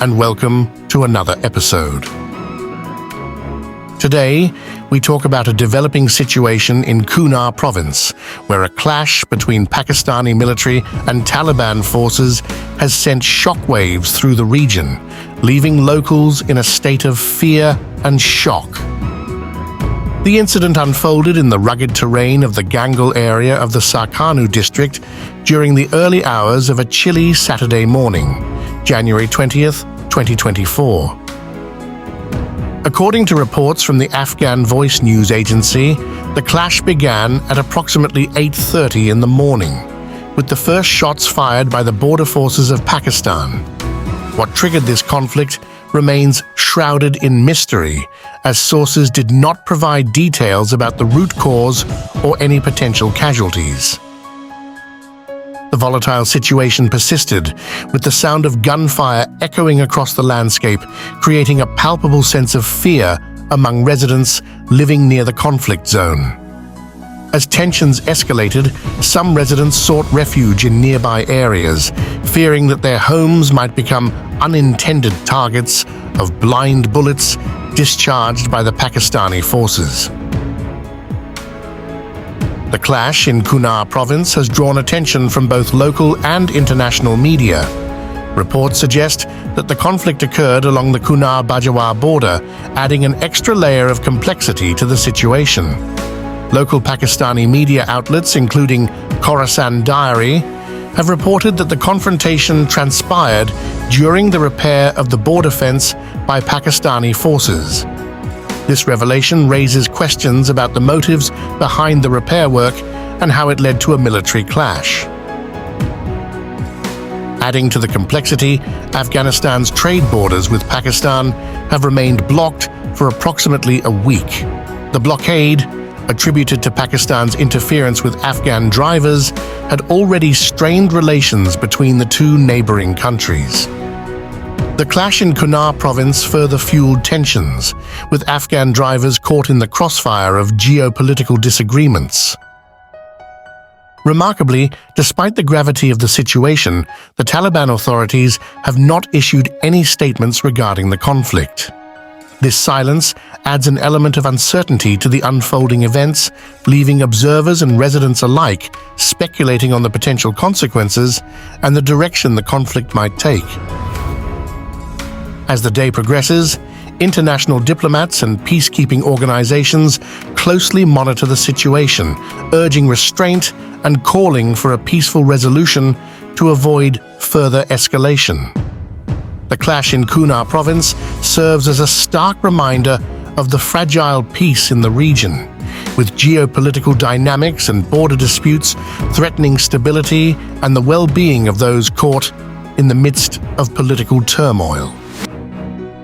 and welcome to another episode. Today, we talk about a developing situation in Kunar province, where a clash between Pakistani military and Taliban forces has sent shockwaves through the region, leaving locals in a state of fear and shock. The incident unfolded in the rugged terrain of the Gangal area of the Sarkanu district during the early hours of a chilly Saturday morning, January 20th, 2024. According to reports from the Afghan Voice news agency, the clash began at approximately 8:30 in the morning, with the first shots fired by the border forces of Pakistan. What triggered this conflict remains shrouded in mystery, as sources did not provide details about the root cause or any potential casualties. The volatile situation persisted, with the sound of gunfire echoing across the landscape, creating a palpable sense of fear among residents living near the conflict zone. As tensions escalated, some residents sought refuge in nearby areas, fearing that their homes might become unintended targets of blind bullets discharged by the Pakistani forces. The clash in Kunar province has drawn attention from both local and international media. Reports suggest that the conflict occurred along the Kunar-Bajaur border, adding an extra layer of complexity to the situation. Local Pakistani media outlets, including Khorasan Diary, have reported that the confrontation transpired during the repair of the border fence by Pakistani forces. This revelation raises questions about the motives behind the repair work and how it led to a military clash. Adding to the complexity, Afghanistan's trade borders with Pakistan have remained blocked for approximately a week. The blockade, attributed to Pakistan's interference with Afghan drivers, had already strained relations between the two neighboring countries. The clash in Kunar province further fueled tensions, with Afghan drivers caught in the crossfire of geopolitical disagreements. Remarkably, despite the gravity of the situation, the Taliban authorities have not issued any statements regarding the conflict. This silence adds an element of uncertainty to the unfolding events, leaving observers and residents alike speculating on the potential consequences and the direction the conflict might take. As the day progresses, international diplomats and peacekeeping organizations closely monitor the situation, urging restraint and calling for a peaceful resolution to avoid further escalation. The clash in Kunar province serves as a stark reminder of the fragile peace in the region, with geopolitical dynamics and border disputes threatening stability and the well-being of those caught in the midst of political turmoil.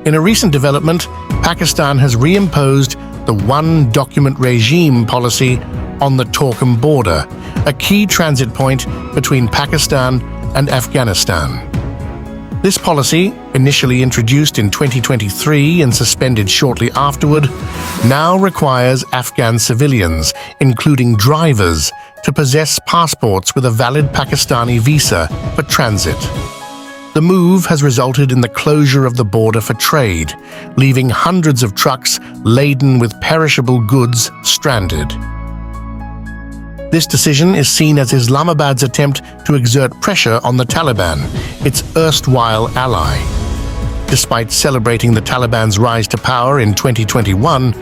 In a recent development, Pakistan has reimposed the one-document regime policy on the Torkham border, a key transit point between Pakistan and Afghanistan. This policy, initially introduced in 2023 and suspended shortly afterward, now requires Afghan civilians, including drivers, to possess passports with a valid Pakistani visa for transit. The move has resulted in the closure of the border for trade, leaving hundreds of trucks laden with perishable goods stranded. This decision is seen as Islamabad's attempt to exert pressure on the Taliban, its erstwhile ally. Despite celebrating the Taliban's rise to power in 2021,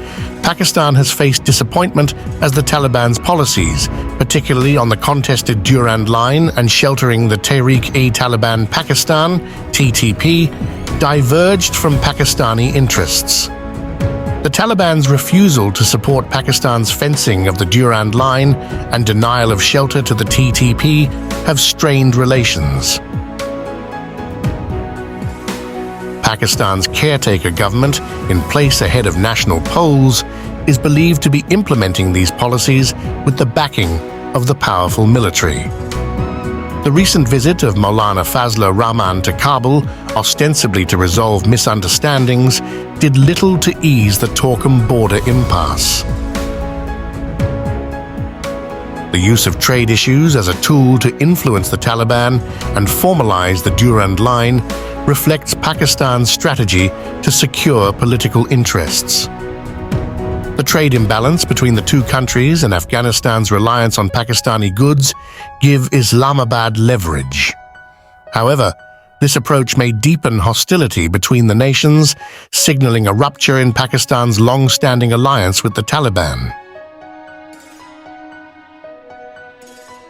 Pakistan has faced disappointment as the Taliban's policies, particularly on the contested Durand Line and sheltering the Tehrik-e-Taliban Pakistan (TTP), diverged from Pakistani interests. The Taliban's refusal to support Pakistan's fencing of the Durand Line and denial of shelter to the TTP have strained relations. Pakistan's caretaker government, in place ahead of national polls, is believed to be implementing these policies with the backing of the powerful military. The recent visit of Maulana Fazlur Rahman to Kabul, ostensibly to resolve misunderstandings, did little to ease the Torkham border impasse. The use of trade issues as a tool to influence the Taliban and formalize the Durand Line reflects Pakistan's strategy to secure political interests. The trade imbalance between the two countries and Afghanistan's reliance on Pakistani goods give Islamabad leverage. However, this approach may deepen hostility between the nations, signaling a rupture in Pakistan's long-standing alliance with the Taliban.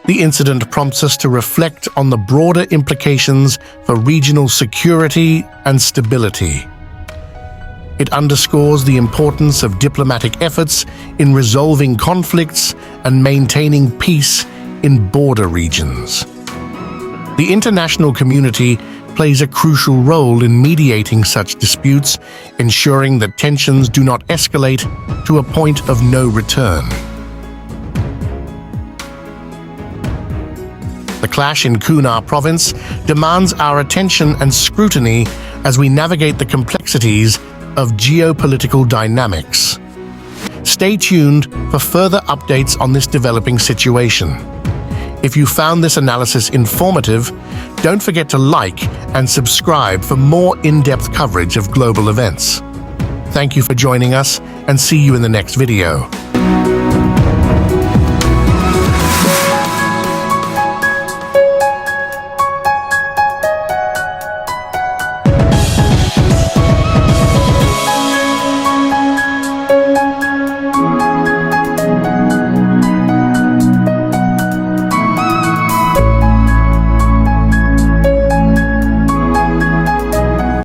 The incident prompts us to reflect on the broader implications for regional security and stability. It underscores the importance of diplomatic efforts in resolving conflicts and maintaining peace in border regions. The international community plays a crucial role in mediating such disputes, ensuring that tensions do not escalate to a point of no return. The clash in Kunar province demands our attention and scrutiny as we navigate the complexities of geopolitical dynamics. Stay tuned for further updates on this developing situation. If you found this analysis informative, don't forget to like and subscribe for more in-depth coverage of global events. Thank you for joining us, and see you in the next video.